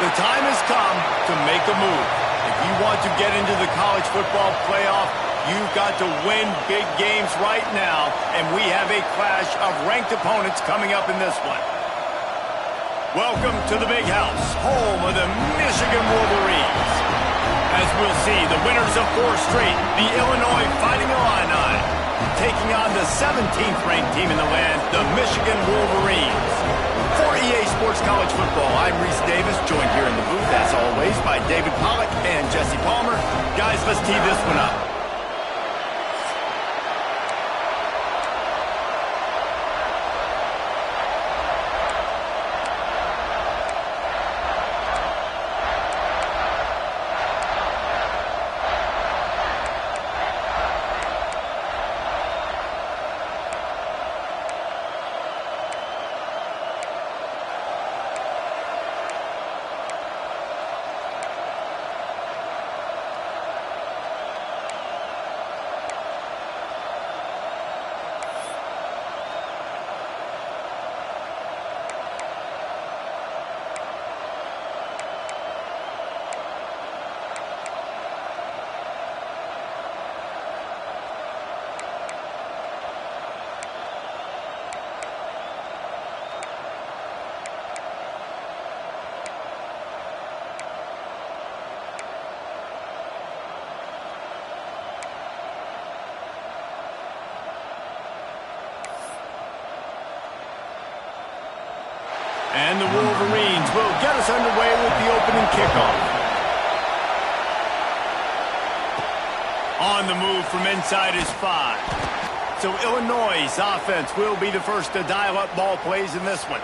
The time has come to make a move. If you want to get into the college football playoff, you've got to win big games right now, and we have a clash of ranked opponents coming up in this one. Welcome to the Big House, home of the Michigan Wolverines. As we'll see, the winners of 4 straight, the Illinois Fighting Illini, taking on the 17th ranked team in the land, the Michigan Wolverines. For EA Sports College Football, I'm Reese Davis, joined here in the booth, as always, by David Pollack and Jesse Palmer. Guys, let's tee this one up. And the Wolverines will get us underway with the opening kickoff. On the move from inside is 5. So Illinois' offense will be the first to dial up ball plays in this one.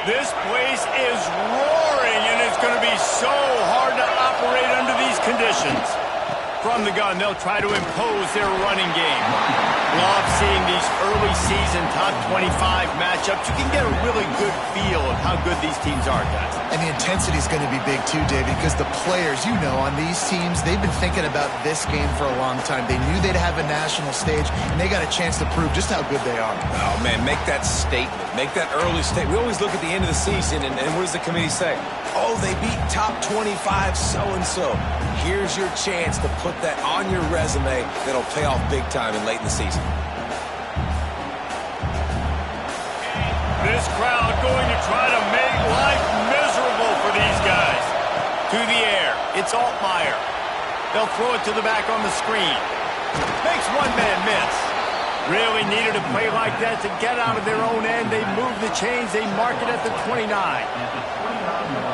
This place is roaring, and it's going to be so hard to operate under these conditions. From the gun, they'll try to impose their running game. Love seeing these early season top 25 matchups. You can get a really good feel of how good these teams are, guys. And the intensity is going to be big too, David, because the players, you know, on these teams, they've been thinking about this game for a long time. They knew they'd have a national stage, and they got a chance to prove just how good they are. Oh, man, make that statement. Make that early statement. We always look at the end of the season, and what does the committee say? Oh, they beat top 25 so-and-so. Here's your chance to put that on your resume that'll pay off big time and late in the season. This crowd going to try to make life miserable for these guys. To the air, it's Altmaier. They'll throw it to the back on the screen. Makes one man miss. Really needed a play like that to get out of their own end. They move the chains. They mark it at the 29.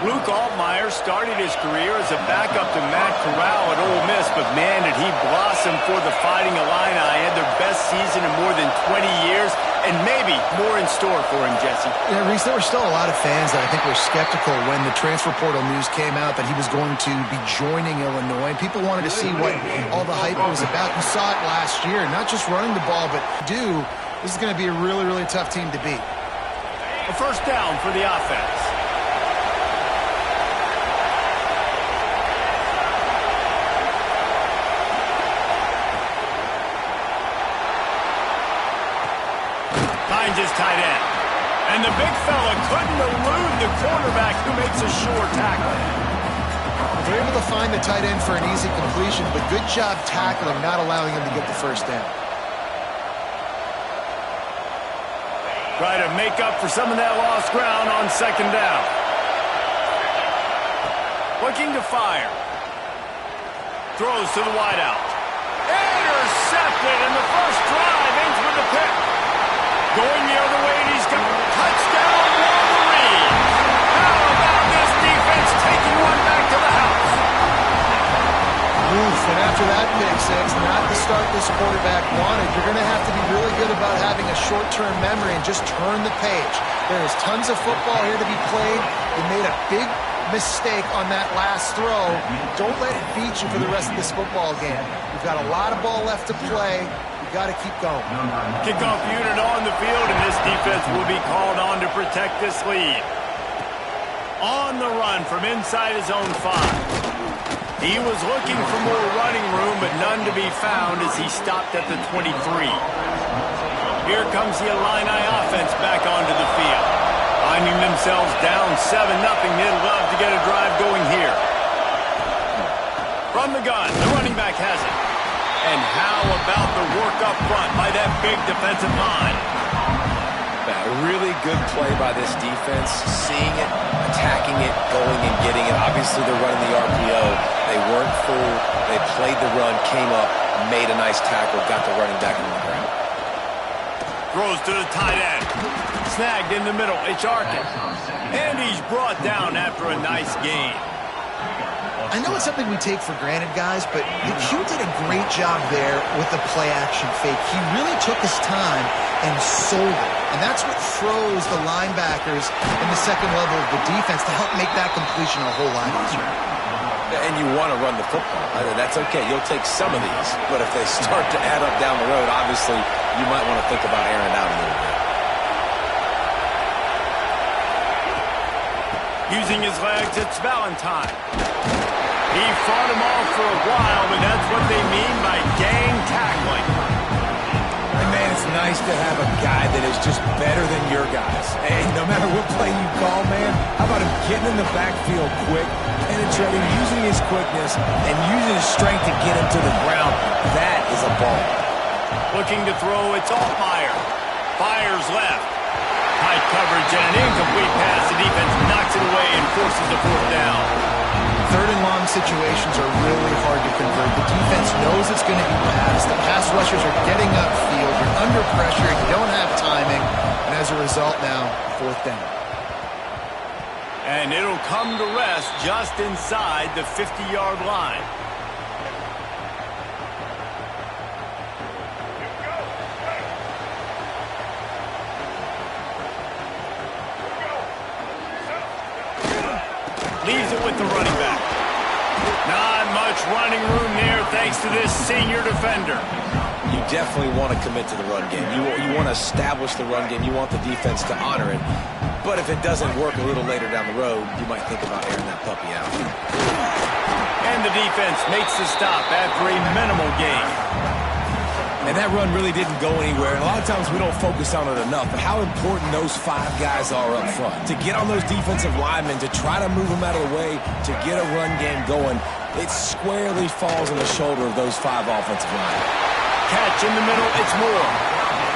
Luke Altmaier started his career as a backup to Matt Corral at Ole Miss, but man, did he blossom for the Fighting Illini. Had their best season in more than 20 years, and maybe more in store for him, Jesse. Yeah, Reese, there were still a lot of fans that I think were skeptical when the transfer portal news came out that he was going to be joining Illinois. People wanted to see what all the hype was about. You saw it last year, not just running the ball, but this is going to be a really, really tough team to beat. A first down for the offense. Finds his tight end. And the big fella couldn't elude the quarterback who makes a sure tackle. They're able to find the tight end for an easy completion, but good job tackling, not allowing him to get the first down. Try to make up for some of that lost ground on second down. Looking to fire. Throws to the wideout. Intercepted, and the first drive ends with a pick. Going the other way, and he's got touchdown Wolverines. How about this defense taking one back to the house? Oof, and after that pick six, not the start this quarterback wanted. You're going to have to be really good about having a short-term memory and just turn the page. There is tons of football here to be played. They made a big mistake on that last throw, don't let it beat you for the rest of this football game. You've got a lot of ball left to play. You've got to keep going. Kickoff unit on the field, and this defense will be called on to protect this lead. On the run from inside his own 5. He was looking for more running room, but none to be found as he stopped at the 23. Here comes the Illini offense back onto the field. Finding themselves down 7-0, they'd love to get a drive going here. From the gun, the running back has it. And how about the work up front by that big defensive line? A really good play by this defense, seeing it, attacking it, going and getting it. Obviously, they're running the RPO. They weren't full. They played the run, came up, made a nice tackle, got the running back on the ground. Throws to the tight end. Snagged in the middle. It's Arkin. And he's brought down after a nice gain. I know it's something we take for granted, guys, but Hugh did a great job there with the play-action fake. He really took his time and sold it. And that's what froze the linebackers in the second level of the defense to help make that completion a whole lot easier. And you want to run the football. That's okay. You'll take some of these. But if they start to add up down the road, obviously, you might want to think about airing it out a little bit. Using his legs, it's Valentine. He fought him off for a while, but that's what they mean by gang tackling. And man, it's nice to have a guy that is just better than your guys. Hey, no matter what play you call, man, how about him getting in the backfield quick, penetrating, using his quickness, and using his strength to get him to the ground? That is a ball. Looking to throw, it's Altmaier. Fires left. Tight coverage and an incomplete pass. The defense knocks it away and forces the 4th down. Third and long situations are really hard to convert. The defense knows it's going to be passed. The pass rushers are getting upfield. You're under pressure. You don't have timing. And as a result now, 4th down. And it'll come to rest just inside the 50-yard line. Leaves it with the running back. Not much running room there thanks to this senior defender. You definitely want to commit to the run game. You want to establish the run game. You want the defense to honor it. But if it doesn't work a little later down the road, you might think about airing that puppy out. And the defense makes the stop after a minimal gain. And that run really didn't go anywhere. And a lot of times we don't focus on it enough, but how important those 5 guys are up front. To get on those defensive linemen, to try to move them out of the way, to get a run game going, it squarely falls on the shoulder of those 5 offensive linemen. Catch in the middle, it's Moore.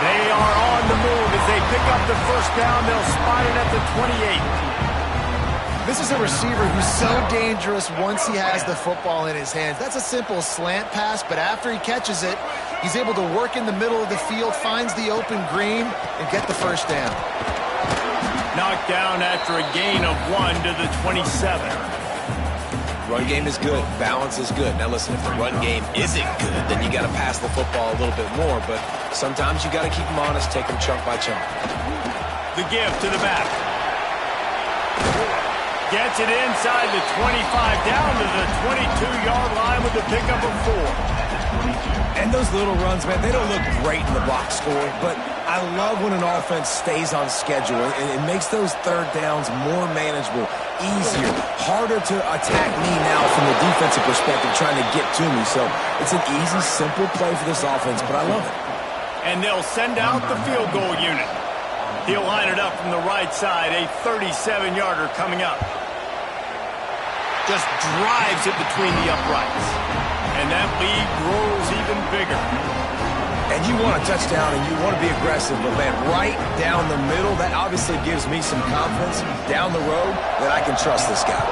They are on the move as they pick up the 1st down. They'll spot it at the 28. This is a receiver who's so dangerous once he has the football in his hands. That's a simple slant pass, but after he catches it, he's able to work in the middle of the field, finds the open green, and get the 1st down. Knocked down after a gain of 1 to the 27. Run game is good. Balance is good. Now listen, if the run game isn't good, then you got to pass the football a little bit more, but sometimes you got to keep them honest, take them chunk by chunk. The give to the back. Gets it inside the 25, down to the 22-yard line with the pickup of 4. And those little runs, man, they don't look great in the box score, but I love when an offense stays on schedule, and it makes those 3rd downs more manageable, easier, harder to attack me now from the defensive perspective trying to get to me. So it's an easy, simple play for this offense, but I love it. And they'll send out the field goal unit. He'll line it up from the right side, a 37-yarder coming up. Just drives it between the uprights. And that lead grows even bigger. And you want a touchdown and you want to be aggressive, but man, right down the middle, that obviously gives me some confidence down the road that I can trust this guy.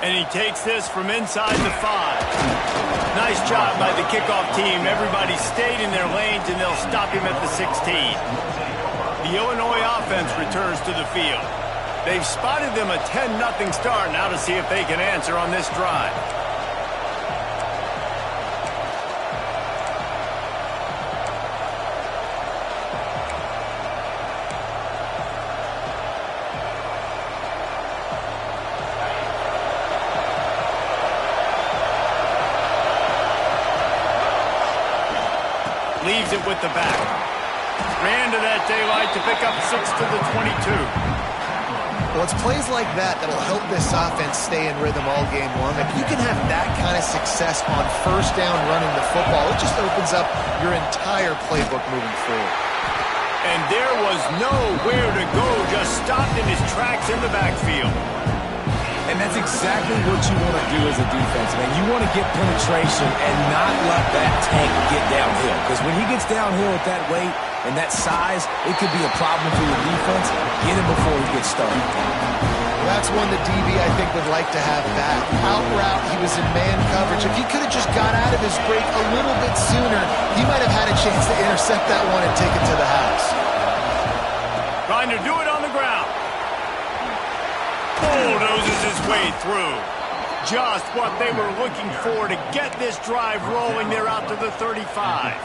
And he takes this from inside the 5. Nice job by the kickoff team. Everybody stayed in their lanes, and they'll stop him at the 16. The Illinois offense returns to the field. They've spotted them a 10-0 start. Now to see if they can answer on this drive. Leaves it with the back. Ran to that daylight to pick up 6 to the 22. Well, it's plays like that that'll help this offense stay in rhythm all game long. If you can have that kind of success on first down running the football, it just opens up your entire playbook moving forward. And there was nowhere to go, just stopped in his tracks in the backfield. And that's exactly what you want to do as a defense, man. You want to get penetration and not let that tank get downhill. Because when he gets downhill at that weight and that size, it could be a problem for your defense. Get him before he gets started. That's one that DB, I think, would like to have back. Out route, he was in man coverage. If he could have just got out of his break a little bit sooner, he might have had a chance to intercept that one and take it to the house. Trying to do it on the ground. Bulldozes his way through. Just what they were looking for to get this drive rolling. They're out to the 35.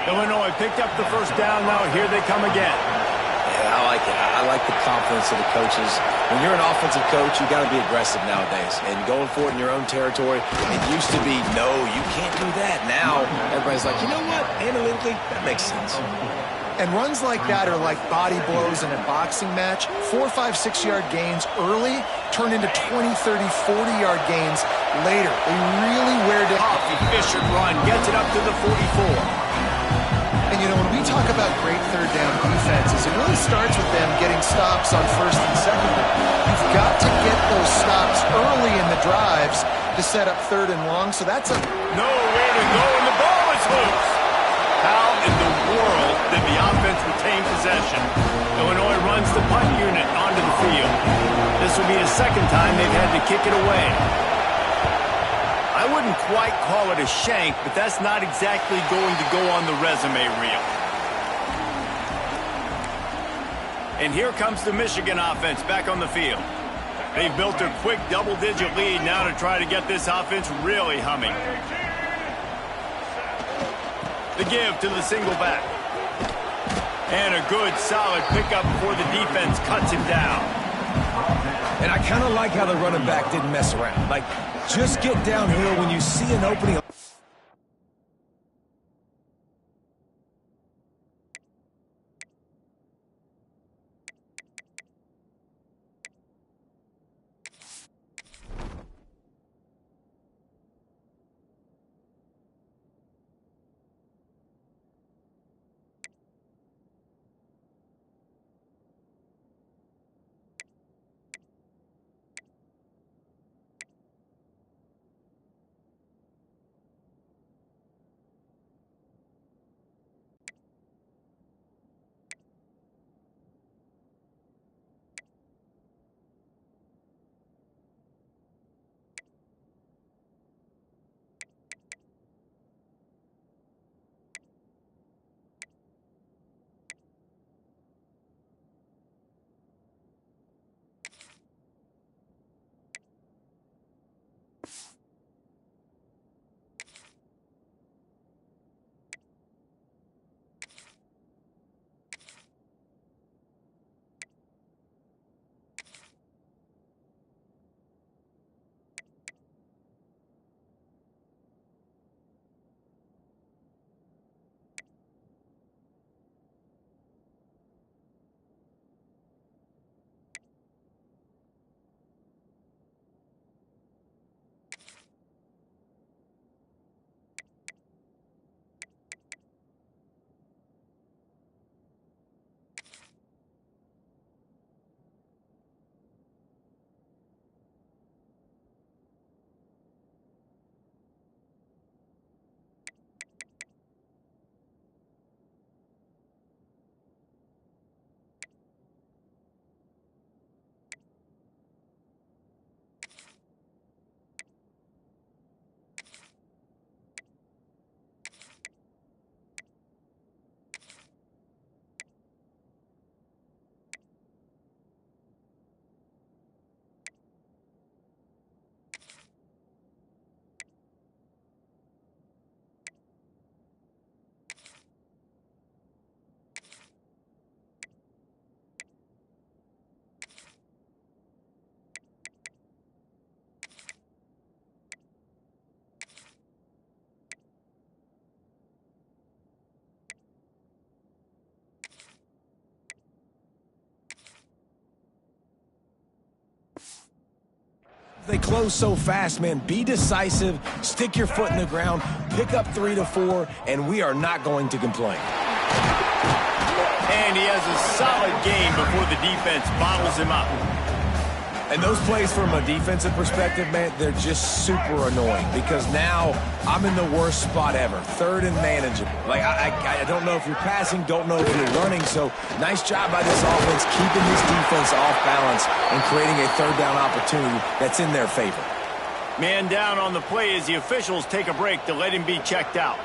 Illinois picked up the first down. Now here they come again. Yeah, I like it. I like the confidence of the coaches. When you're an offensive coach, you got to be aggressive nowadays. And going for it in your own territory, it used to be, no, you can't do that. Now, everybody's like, you know what? Analytically, that makes sense. And runs like that are like body blows in a boxing match. 4, 5, 6-yard gains early turn into 20, 30, 40-yard gains later. They really wear down. Efficient run, gets it up to the 44. And, you know, when we talk about great third down defenses, it really starts with them getting stops on first and second. You've got to get those stops early in the drives to set up third and long. So that's nowhere to go, and the ball is loose. How in the world did the offense retain possession? Illinois runs the punt unit onto the field. This will be the second time they've had to kick it away. I wouldn't quite call it a shank, but that's not exactly going to go on the resume reel. And here comes the Michigan offense back on the field. They've built a quick double-digit lead now to try to get this offense really humming. The give to the single back. And a good, solid pickup before the defense cuts him down. And I kind of like how the running back didn't mess around. Like, just get downhill when you see an opening. They close so fast, man. Be decisive, stick your foot in the ground, pick up 3 to 4, and we are not going to complain. And he has a solid game before the defense bottles him up. And those plays from a defensive perspective, man, they're just super annoying because now I'm in the worst spot ever. 3rd and manageable. Like, I don't know if you're passing, don't know if you're running. So nice job by this offense keeping this defense off balance and creating a 3rd down opportunity that's in their favor. Man down on the play as the officials take a break to let him be checked out.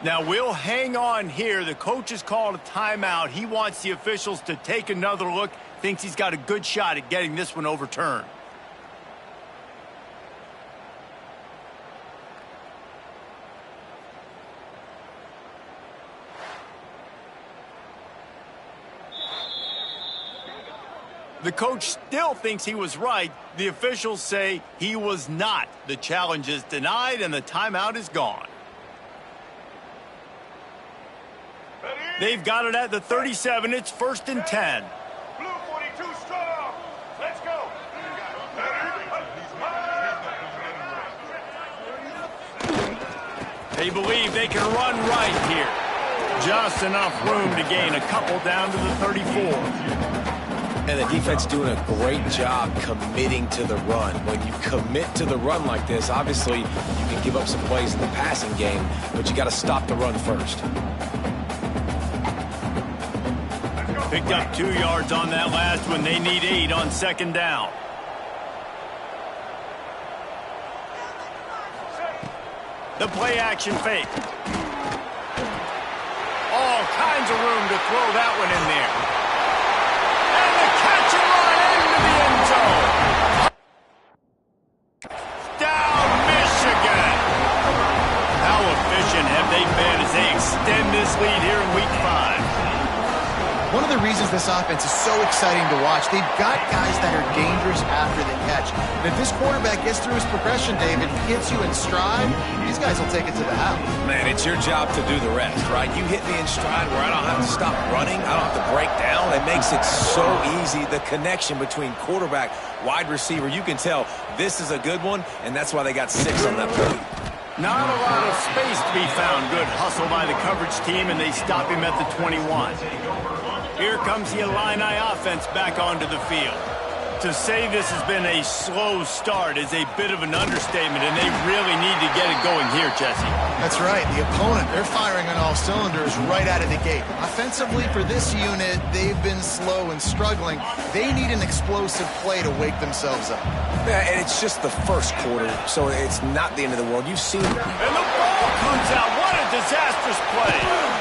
Now, we'll hang on here. The coach has called a timeout. He wants the officials to take another look. Thinks he's got a good shot at getting this one overturned. The coach still thinks he was right. The officials say he was not. The challenge is denied, and the timeout is gone. They've got it at the 37. It's 1st and 10. Blue 42 strong. Let's go. They believe they can run right here. Just enough room to gain a couple down to the 34. And the defense doing a great job committing to the run. When you commit to the run like this, obviously you can give up some plays in the passing game, but you got to stop the run first. Picked up 2 yards on that last one. They need 8 on 2nd down. The play action fake. All kinds of room to throw that one in there. And the catch and run into the end zone. Down Michigan. How efficient have they been as they extend this lead here in Week 5? One of the reasons this offense is so exciting to watch, they've got guys that are dangerous after the catch. And if this quarterback gets through his progression, David, hits you in stride, these guys will take it to the house. Man, it's your job to do the rest, right? You hit me in stride where I don't have to stop running. I don't have to break down. It makes it so easy. The connection between quarterback, wide receiver, you can tell this is a good one, and that's why they got 6 on that play. Not a lot of space to be found. Good hustle by the coverage team, and they stop him at the 21. Here comes the Illini offense back onto the field. To say this has been a slow start is a bit of an understatement, and they really need to get it going here, Jesse. That's right. The opponent, they're firing on all cylinders right out of the gate. Offensively, for this unit, they've been slow and struggling. They need an explosive play to wake themselves up. Yeah, and it's just the first quarter, so it's not the end of the world. You've seen it. And the ball comes out. What a disastrous play.